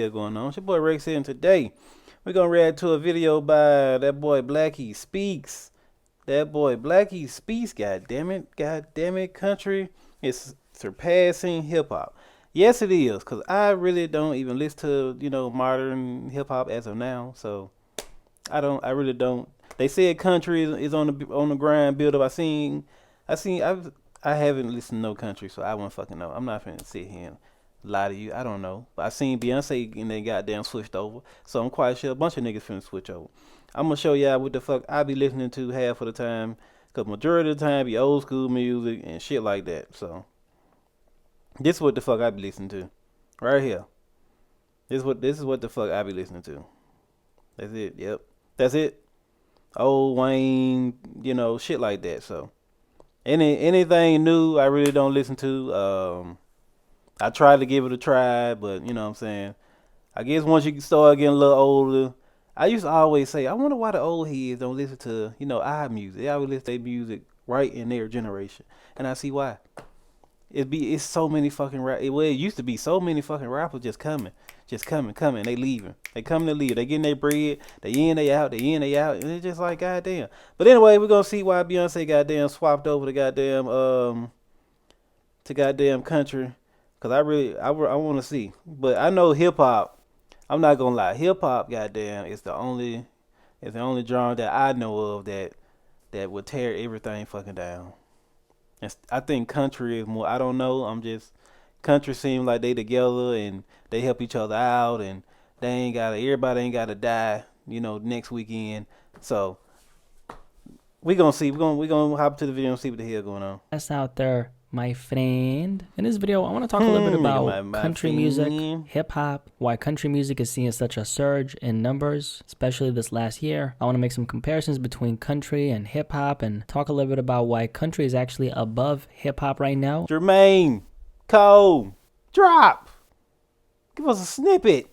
Going on? It's your boy Rex here, and today we're gonna react to a video by that boy Blackie Speaks. That boy Blackie Speaks. God damn it, country is surpassing hip hop. Yes, it is, cause I really don't even listen to modern hip hop as of now. So I don't. I really don't. They said country is on the grind build up. I haven't listened to no country, so I won't fucking know. I'm not finna sit here and lie to you. I don't know. But I seen Beyonce and they goddamn switched over. So I'm quite sure a bunch of niggas finna switch over. I'm gonna show y'all what the fuck I be listening to half of the time. Cause majority of the time be old school music and shit like that. So this is what the fuck I be listening to. Right here. This is what the fuck I be listening to. That's it. Yep. That's it. Old Wayne, shit like that. So anything new I really don't listen to. I tried to give it a try, but you know what I'm saying. I guess once you start getting a little older, I used to always say, I wonder why the old heads don't listen to, our music. They always listen to their music right in their generation, and I see why. It's so many fucking well, it used to be so many fucking rappers just coming. They leaving. They coming to leave. They getting their bread. They in, they out. They in, they out, and it's just like goddamn. But anyway, we're gonna see why Beyonce goddamn swapped over to goddamn country. Cause I want to see, but I know hip hop. I'm not gonna lie, hip hop, goddamn, is the only genre that I know of that would tear everything fucking down. I think country is more. I don't know. Country seems like they together and they help each other out and everybody ain't gotta die, next weekend. So we gonna see. We gonna hop to the video and see what the hell going on. That's out there, my friend. In this video, I want to talk a little bit about my country music, hip hop, why country music is seeing such a surge in numbers, especially this last year. I want to make some comparisons between country and hip hop and talk a little bit about why country is actually above hip hop right now. Jermaine, Cole, drop. Give us a snippet.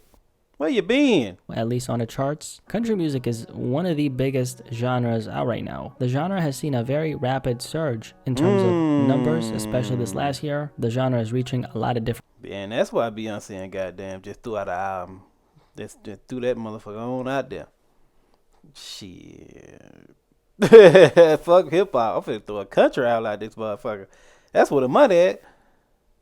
Where you been? At least on the charts. Country music is one of the biggest genres out right now. The genre has seen a very rapid surge in terms of numbers, especially this last year. The genre is reaching a lot of different. And that's why Beyonce and goddamn just threw out an album. Just threw that motherfucker on out there. Shit. Fuck hip hop. I'm finna throw a country out like this motherfucker. That's where the money at.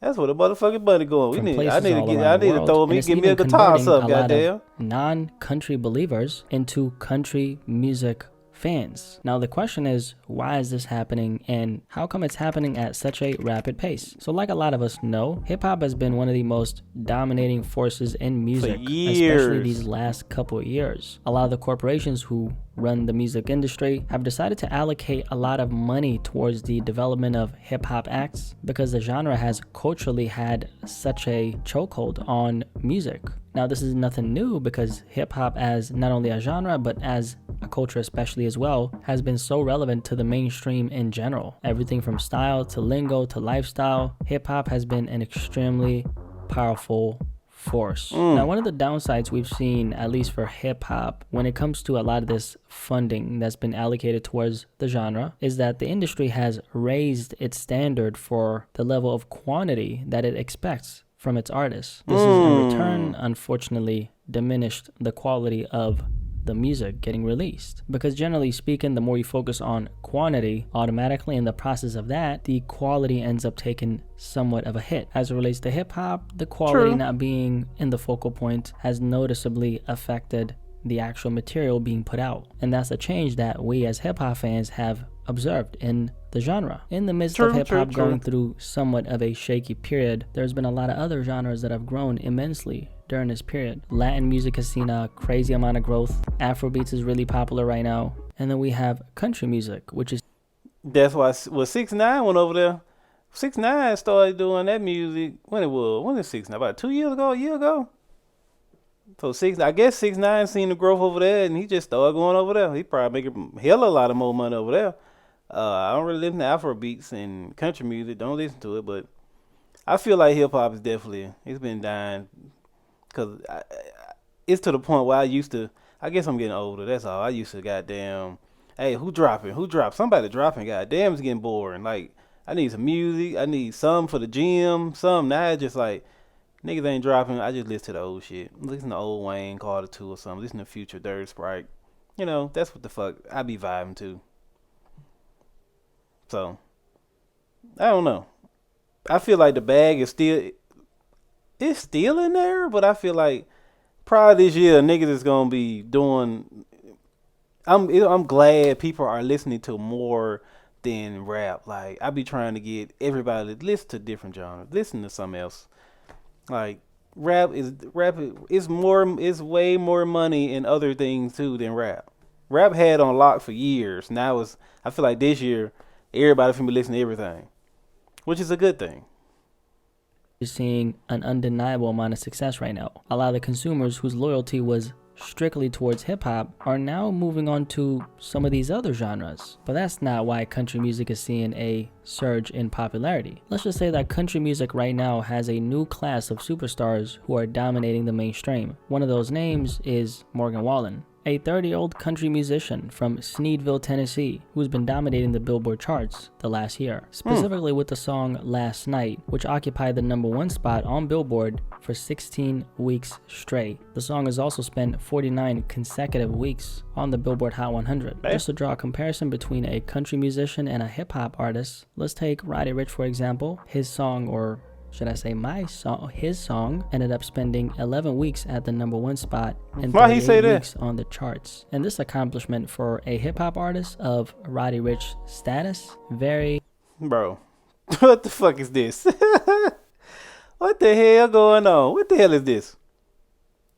That's where the motherfucking money going. I need to throw me, give me a guitar or something, goddamn. Non-country believers into country music fans. Now the question is, why is this happening and how come it's happening at such a rapid pace? So like a lot of us know, hip-hop has been one of the most dominating forces in music, especially these last couple of years. A lot of the corporations who run the music industry have decided to allocate a lot of money towards the development of hip-hop acts because the genre has culturally had such a chokehold on music. Now this is nothing new because hip-hop as not only a genre but as a culture especially as well has been so relevant to the mainstream in general. Everything from style to lingo to lifestyle, hip-hop has been an extremely powerful force. Now one of the downsides we've seen, at least for hip-hop, when it comes to a lot of this funding that's been allocated towards the genre, is that the industry has raised its standard for the level of quantity that it expects from its artists. This is in return, unfortunately, diminished the quality of the music getting released, because generally speaking, the more you focus on quantity, automatically in the process of that, the quality ends up taking somewhat of a hit. As it relates to hip-hop, the quality not being in the focal point has noticeably affected the actual material being put out, and that's a change that we as hip-hop fans have observed in the genre. In the midst of hip-hop going through somewhat of a shaky period, there's been a lot of other genres that have grown immensely during this period. Latin music has seen a crazy amount of growth. Afrobeats is really popular right now. And then we have country music, which is... That's why 6ix9ine went over there. 6ix9ine started doing that music when is 6ix9ine? About 2 years ago, a year ago? So I guess 6ix9ine seen the growth over there and he just started going over there. He probably making hella lot of more money over there. I don't really listen to Afrobeats and country music. Don't listen to it, but I feel like hip hop is it's been dying. Cause it's to the point where I guess I'm getting older, that's all. I used to goddamn, hey, who dropping? Somebody dropping, goddamn, it's getting boring. Like, I need some music, I need some for the gym, some now it's just like, Niggas ain't dropping. I just listen to the old shit. Listen to old Wayne, Carter 2 or something. Listen to Future, Dirty Sprite. You know, that's what the fuck I be vibing to. So, I don't know. I feel like the bag is still, it's still in there, but I feel like probably this year niggas is gonna be doing. I'm glad people are listening to more than rap. Like I be trying to get everybody to listen to different genres, listen to something else. Like rap is more is way more money in other things too than rap. Rap had on lock for years. Now it's I feel like this year everybody finna be listening to everything, which is a good thing. You're seeing an undeniable amount of success right now. A lot of the consumers whose loyalty was strictly towards hip-hop are now moving on to some of these other genres. But that's not why country music is seeing a surge in popularity. Let's just say that country music right now has a new class of superstars who are dominating the mainstream. One of those names is Morgan Wallen, a 30-year-old country musician from Sneedville, Tennessee, who's been dominating the Billboard charts the last year, specifically with the song Last Night, which occupied the #1 spot on Billboard for 16 weeks straight. The song has also spent 49 consecutive weeks on the Billboard Hot 100. Just to draw a comparison between a country musician and a hip-hop artist, let's take Roddy Ricch for example. His song, or should I say his song ended up spending 11 weeks at the #1 spot and 38 weeks on the charts. And this accomplishment for a hip-hop artist of Roddy Ricch's status, very... Bro, what the fuck is this? What the hell going on? What the hell is this?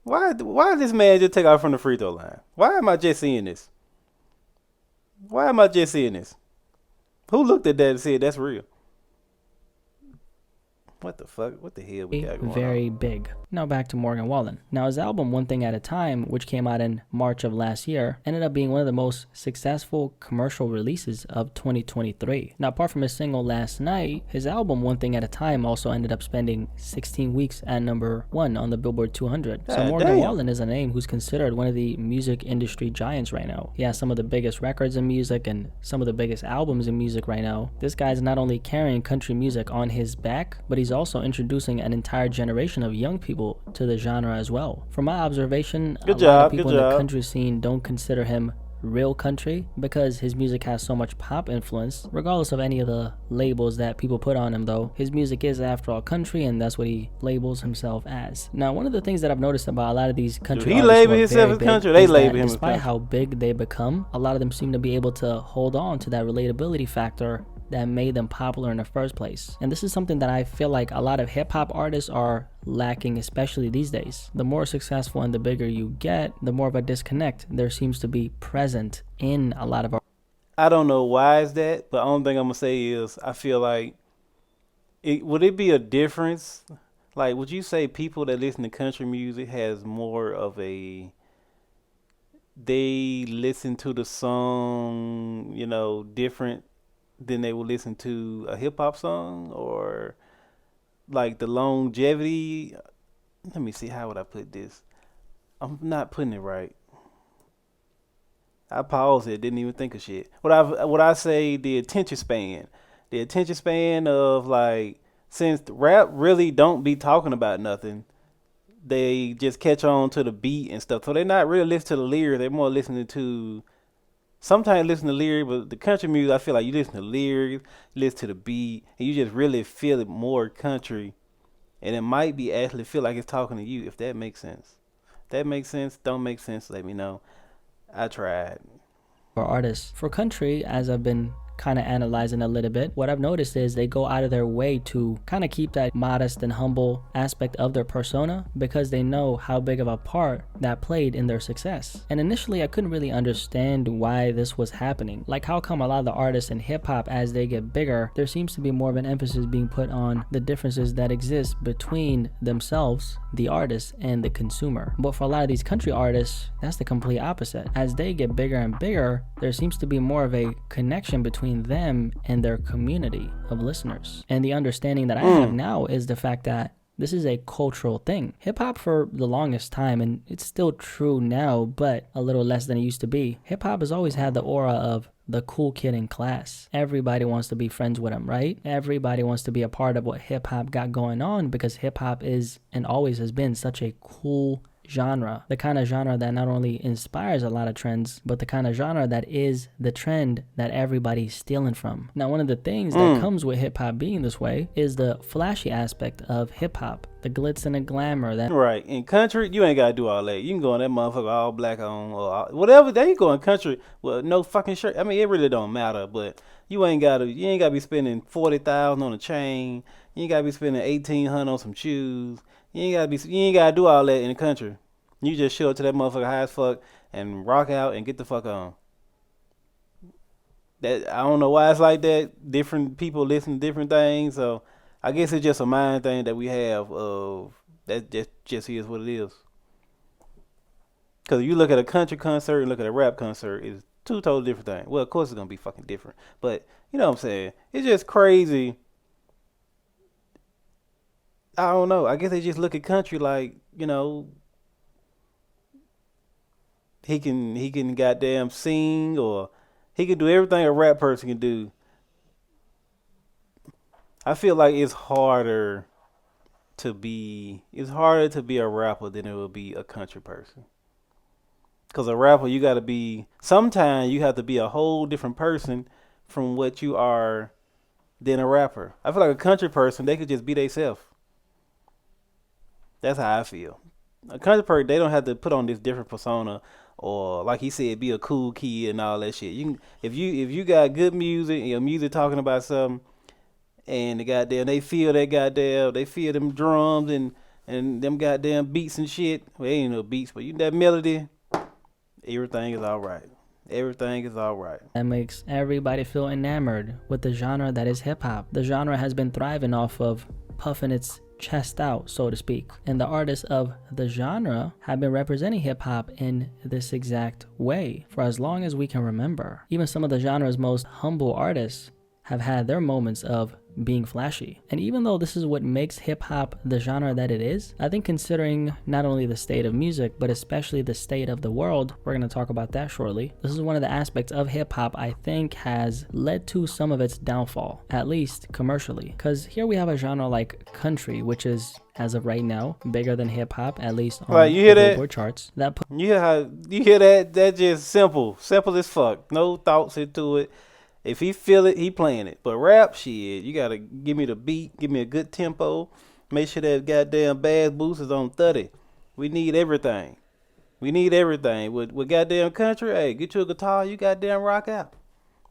Why did this man just take off from the free throw line? Why am I just seeing this? Why am I just seeing this? Who looked at that and said that's real? What the fuck? What the hell we got going very on? big. Now back to Morgan Wallen. Now his album One Thing at a Time, which came out in March of last year, ended up being one of the most successful commercial releases of 2023. Now apart from his single Last Night, his album One Thing at a Time also ended up spending 16 weeks at #1 on the Billboard 200. So Morgan Wallen is a name who's considered one of the music industry giants right now. He has some of the biggest records in music and some of the biggest albums in music right now. This guy's not only carrying country music on his back, but he's also introducing an entire generation of young people to the genre as well. From my observation, a lot of people in the country scene don't consider him real country because his music has so much pop influence. Regardless of any of the labels that people put on him though, his music is after all country, and that's what he labels himself as. Now one of the things that I've noticed about a lot of these country artists, he labels himself as country, they label him as country. Despite how big they become, a lot of them seem to be able to hold on to that relatability factor that made them popular in the first place. And this is something that I feel like a lot of hip-hop artists are lacking, especially these days. The more successful and the bigger you get, the more of a disconnect there seems to be present in a lot of our... I don't know why is that, but the only thing I'm gonna say is I feel like would it be a difference? Like, would you say people that listen to country music has more of a, they listen to the song, you know, different than they would listen to a hip hop song, or like the longevity? Let me see, how would I put this? I'm not putting it right. I paused it, didn't even think of shit. What I say, the attention span. The attention span of, like, since the rap really don't be talking about nothing, they just catch on to the beat and stuff. So they're not really listening to the lyrics, they're more listening to, sometimes listen to lyrics, but the country music, I feel like you listen to lyrics, you listen to the beat, and you just really feel it more country. And it might be actually feel like it's talking to you, if that makes sense. If that makes sense, don't make sense, let me know. I tried. For artists, for country, as I've been kind of analyzing a little bit, what I've noticed is they go out of their way to kind of keep that modest and humble aspect of their persona because they know how big of a part that played in their success. And initially I couldn't really understand why this was happening. Like, how come a lot of the artists in hip-hop, as they get bigger, there seems to be more of an emphasis being put on the differences that exist between themselves, the artist, and the consumer. But for a lot of these country artists, that's the complete opposite. As they get bigger and bigger, there seems to be more of a connection between them and their community of listeners. And the understanding that I have now is the fact that This is a cultural thing. Hip hop for the longest time, and it's still true now, but a little less than it used to be. Hip hop has always had the aura of the cool kid in class. Everybody wants to be friends with him, right? Everybody wants to be a part of what hip hop got going on because hip hop is and always has been such a cool genre. The kind of genre that not only inspires a lot of trends, but the kind of genre that is the trend that everybody's stealing from. Now, one of the things that comes with hip hop being this way is the flashy aspect of hip hop. The glitz and the glamour. That Right. In country, you ain't gotta do all that. You can go in that motherfucker all black on or whatever. There you go in country with no fucking shirt. I mean, it really don't matter. But you ain't gotta be spending 40,000 on a chain. You ain't gotta be spending 1,800 on some shoes. You ain't gotta do all that in the country. You just show up to that motherfucker high as fuck and rock out and get the fuck on. That I don't know why it's like that. Different people listen to different things, so I guess it's just a mind thing that we have of that just is what it is. Because you look at a country concert and look at a rap concert, it's two totally different things. Well, of course it's gonna be fucking different, but you know what I'm saying? It's just crazy. I don't know. I guess they just look at country like he can goddamn sing or he can do everything a rap person can do. I feel like it's harder to be a rapper than it would be a country person. Cause a rapper, sometimes you have to be a whole different person from what you are than a rapper. I feel like a country person, they could just be themselves. That's how I feel. A country person, they don't have to put on this different persona or like he said, be a cool kid and all that shit. If you got good music and your music talking about something and they feel them drums and them goddamn beats and shit. Well, ain't no beats, but that melody, everything is all right. Everything is all right. That makes everybody feel enamored with the genre that is hip hop. The genre has been thriving off of puffing its chest out, so to speak. And the artists of the genre have been representing hip hop in this exact way for as long as we can remember. Even some of the genre's most humble artists have had their moments of being flashy. And even though this is what makes hip hop the genre that it is, I think considering not only the state of music, but especially the state of the world, we're going to talk about that shortly. This is one of the aspects of hip hop I think has led to some of its downfall, at least commercially. Because here we have a genre like country, which is, as of right now, bigger than hip hop, at least on right, you hear the that? Billboard charts. You hear that? That's just simple as fuck. No thoughts into it. If he feel it, he playing it. But rap, shit, you gotta give me the beat, give me a good tempo, make sure that goddamn bass boost is on 30. We need everything. With goddamn country, hey, get you a guitar, you goddamn rock out.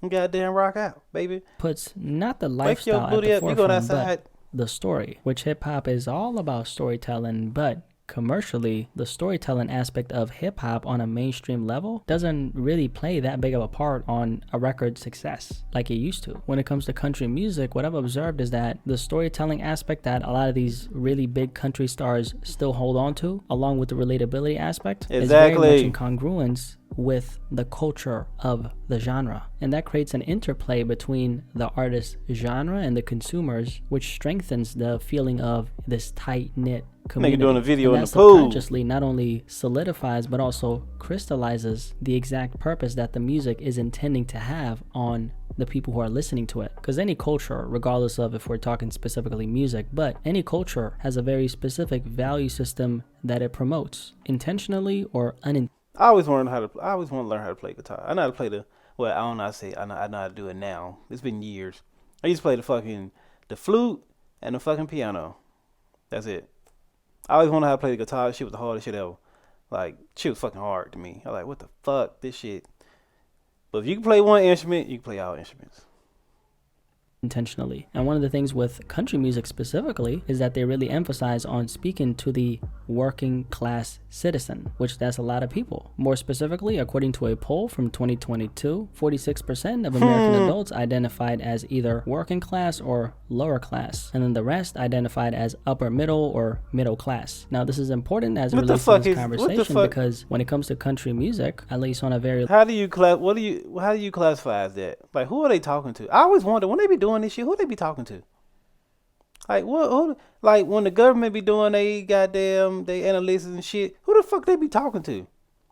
You goddamn rock out, baby. Puts not the Wake your lifestyle at booty the up, you going forefront, outside. but the story, which hip hop is all about storytelling, but commercially, the storytelling aspect of hip hop on a mainstream level doesn't really play that big of a part on a record success like it used to. When it comes to country music, what I've observed is that the storytelling aspect that a lot of these really big country stars still hold on to, along with the relatability aspect, is very much in congruence with the culture of the genre. And that creates an interplay between the artist's genre and the consumers, which strengthens the feeling of this tight-knit community. Doing a video and in that the pool. Subconsciously not only solidifies but also crystallizes the exact purpose that the music is intending to have on the people who are listening to it. Because any culture, regardless of if we're talking specifically music, but any culture has a very specific value system that it promotes, intentionally or unintentionally. I always want to learn how to play guitar. I know how to play I don't know how to say it. I know how to do it now. It's been years. I used to play the flute and the fucking piano. That's it. I always wanted how to play the guitar. Shit was the hardest shit ever. Like, shit was fucking hard to me. I was like, what the fuck, this shit. But if you can play one instrument, you can play all instruments. Intentionally. And one of the things with country music specifically is that they really emphasize on speaking to the working class citizen, which that's a lot of people. More specifically, according to a poll from 2022, 46% of American adults identified as either working class or lower class, and then the rest identified as upper middle or middle class. Now, this is important as it relates to this conversation because when it comes to country music, at least on a very how do you classify as that? Like, who are they talking to? I always wonder when they be doing this shit, who they be talking to? Like what? Like when the government be doing they goddamn they analysis and shit, who the fuck they be talking to?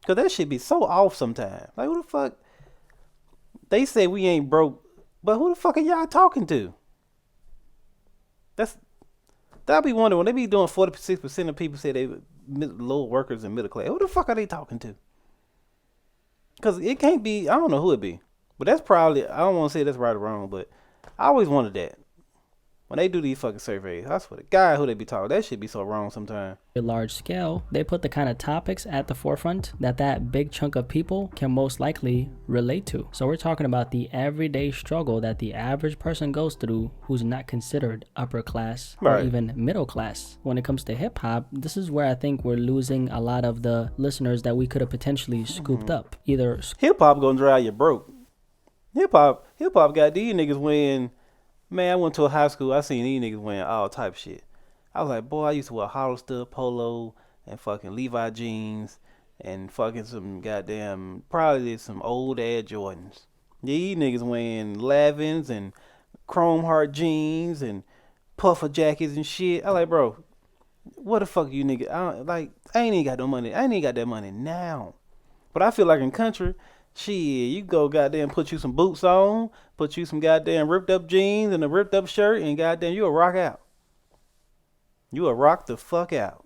Cause that shit be so off sometimes. Like who the fuck? They say we ain't broke, but who the fuck are y'all talking to? That's that be wondering when they be doing 46% of people say they low workers and middle class. Who the fuck are they talking to? Cause it can't be. I don't know who it be, but that's probably. I don't want to say that's right or wrong, but I always wanted that. When they do these fucking surveys, I swear to God, who they be talking, that shit be so wrong sometimes. A large scale, they put the kind of topics at the forefront that big chunk of people can most likely relate to. So we're talking about the everyday struggle that the average person goes through who's not considered upper class or Right. even middle class. When it comes to hip hop, this is where I think we're losing a lot of the listeners that we could have potentially scooped up. Either Hip hop gonna drive you broke. Hip hop got these niggas wearing. Man, I went to a high school. I seen these niggas wearing all type shit. I was like, boy, I used to wear Hollister polo and fucking Levi jeans and fucking some goddamn probably some old Air Jordans. These niggas wearing Lavins and chrome heart jeans and puffer jackets and shit. I like, bro, what the fuck you nigga? I ain't even got no money. I ain't even got that money now. But I feel like in country, shit, you go goddamn put you some boots on, put you some goddamn ripped up jeans and a ripped up shirt, and goddamn you'll rock out. You will rock the fuck out.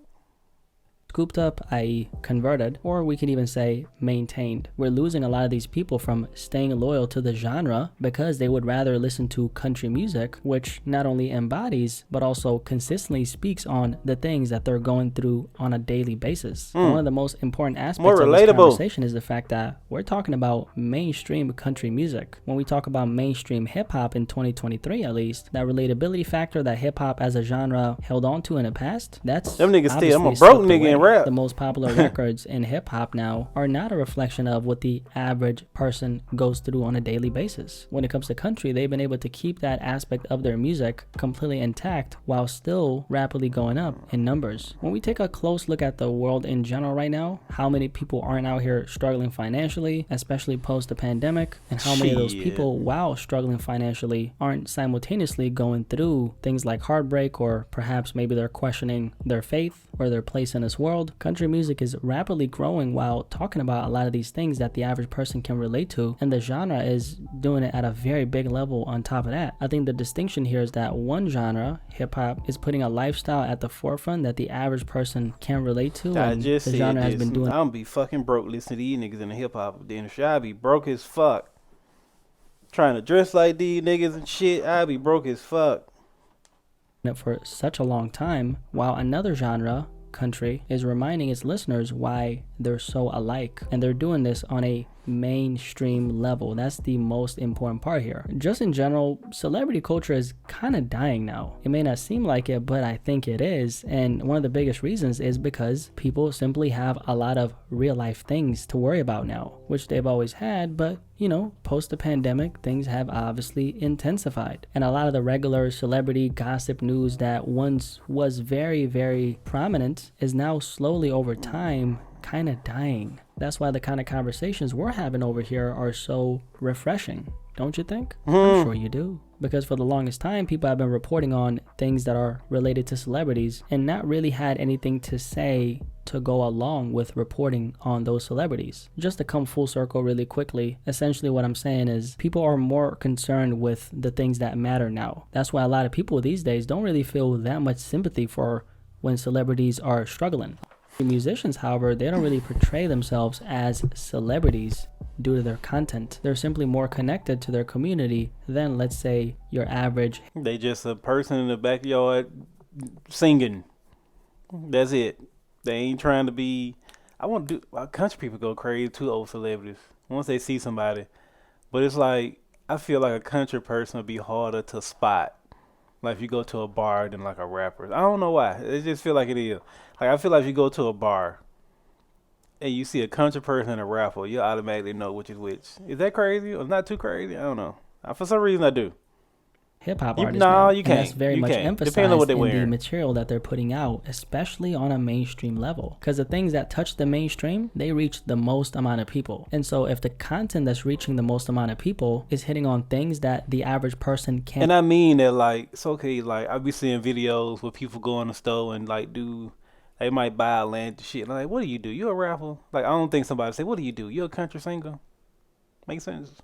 scooped up, i.e. converted, or we can even say maintained. We're losing a lot of these people from staying loyal to the genre because they would rather listen to country music, which not only embodies, but also consistently speaks on the things that they're going through on a daily basis. And one of the most important aspects of this conversation is the fact that we're talking about mainstream country music. When we talk about mainstream hip-hop in 2023 at least, that relatability factor that hip-hop as a genre held on to in the past, that's them niggas still, I'm a obviously broke slipped nigga away. in rap. The most popular records in hip-hop now are not a reflection of what the average person goes through on a daily basis. When it comes to country, they've been able to keep that aspect of their music completely intact while still rapidly going up in numbers. When we take a close look at the world in general right now, how many people aren't out here struggling financially, especially post the pandemic, and how many of those people, while struggling financially, aren't simultaneously going through things like heartbreak, or perhaps maybe they're questioning their faith or their place in this world. Country music is rapidly growing while talking about a lot of these things that the average person can relate to, and the genre is doing it at a very big level on top of that. I think the distinction here is that one genre, hip-hop, is putting a lifestyle at the forefront that the average person can relate to, and the genre has been doing. I'm be fucking broke listening to these niggas in the hip-hop industry. I be broke as fuck. Trying to dress like these niggas and shit, I be broke as fuck. For such a long time, while another genre, country, is reminding its listeners why they're so alike, and they're doing this on a mainstream level. That's the most important part here. Just in general, celebrity culture is kind of dying now. It may not seem like it, but I think it is, and one of the biggest reasons is because people simply have a lot of real life things to worry about now, which they've always had, but post the pandemic, things have obviously intensified. And a lot of the regular celebrity gossip news that once was very, very prominent is now slowly over time kind of dying. That's why the kind of conversations we're having over here are so refreshing, don't you think? I'm sure you do. Because for the longest time, people have been reporting on things that are related to celebrities and not really had anything to say to go along with reporting on those celebrities. Just to come full circle really quickly, essentially what I'm saying is people are more concerned with the things that matter now. That's why a lot of people these days don't really feel that much sympathy for when celebrities are struggling. Musicians, however, they don't really portray themselves as celebrities due to their content. They're simply more connected to their community than, let's say, your average. They just a person in the backyard singing. That's it. They ain't trying to be. Country people go crazy too over celebrities once they see somebody. But it's like, I feel like a country person would be harder to spot. Like if you go to a bar than like a rapper. I don't know why. It just feel like it is. Like I feel like if you go to a bar and you see a country person and a rapper, you automatically know which is which. Is that crazy or not too crazy? I don't know. For some reason I do. hip hop You artists no, now, you and that's can't. very You much can't. Depending on what emphasized they're in the wearing. material that they're putting out, especially on a mainstream level. Because the things that touch the mainstream, they reach the most amount of people. And so if the content that's reaching the most amount of people is hitting on things that the average person can't. And I mean that like it's okay. Like I be seeing videos where people go in the store and like do. They might buy a land shit. And I'm like, what do you do? You a rapper? Like I don't think somebody say, what do you do? You a country singer? Make sense?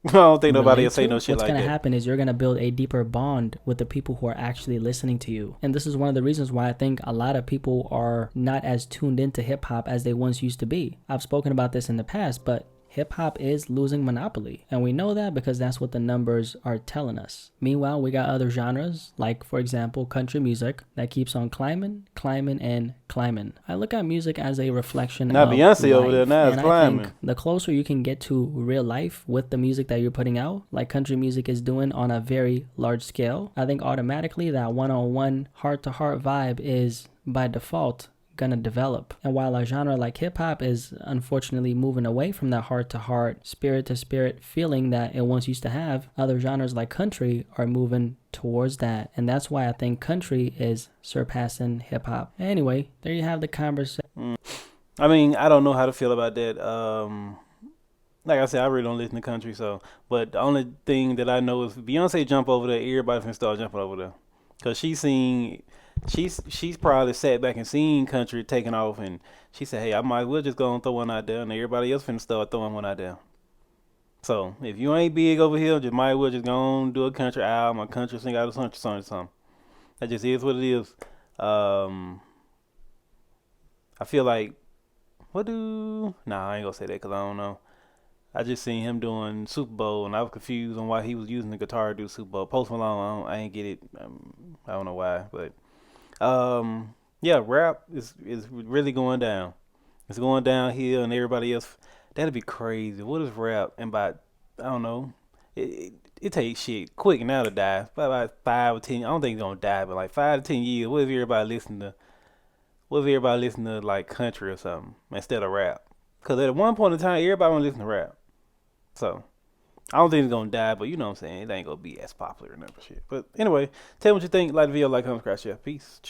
I don't think nobody will Relate say to, no shit what's like going to that. happen is you're going to build a deeper bond with the people who are actually listening to you. And this is one of the reasons why I think a lot of people are not as tuned into hip hop as they once used to be. I've spoken about this in the past, but hip hop is losing monopoly. And we know that because that's what the numbers are telling us. Meanwhile, we got other genres, like, for example, country music, that keeps on climbing, and climbing. I look at music as a reflection Now of Beyonce life, over there now is and I think climbing. the closer you can get to real life with the music that you're putting out, like country music is doing on a very large scale, I think automatically that one-on-one, heart-to-heart vibe is, by default, gonna develop. And while a genre like hip-hop is unfortunately moving away from that heart-to-heart, spirit-to-spirit feeling that it once used to have, other genres like country are moving towards that. And that's why I think country is surpassing hip-hop. Anyway, there you have the conversation. I mean, I don't know how to feel about that. Like I said, I really don't listen to country, so. But the only thing that I know is if Beyonce jump over there, everybody can start jumping over there, cause she's probably sat back and seen country taking off, and she said, "Hey, I might as well just go and throw one out there," and everybody else finna start throwing one out there. So if you ain't big over here, just might as well just go on do a country album, a country sing out a country song or something. That just is what it is. Um, I feel like what do? Nah, I ain't gonna say that because I don't know. I just seen him doing Super Bowl, and I was confused on why he was using the guitar to do Super Bowl. Post Malone, I ain't get it. I don't know why, but yeah, rap is really going down. It's going downhill, and everybody else. That'd be crazy. What is rap? And by I don't know. It takes shit quick now to die. About 5 or 10. I don't think it's gonna die, but like 5 to 10 years. What if everybody listen to? What if everybody listen to like country or something instead of rap? Because at one point in time, everybody want to listen to rap. So I don't think it's gonna die, but you know what I'm saying. It ain't gonna be as popular and other shit. But anyway, tell me what you think. Like the video, like, comment, subscribe, share. Peace.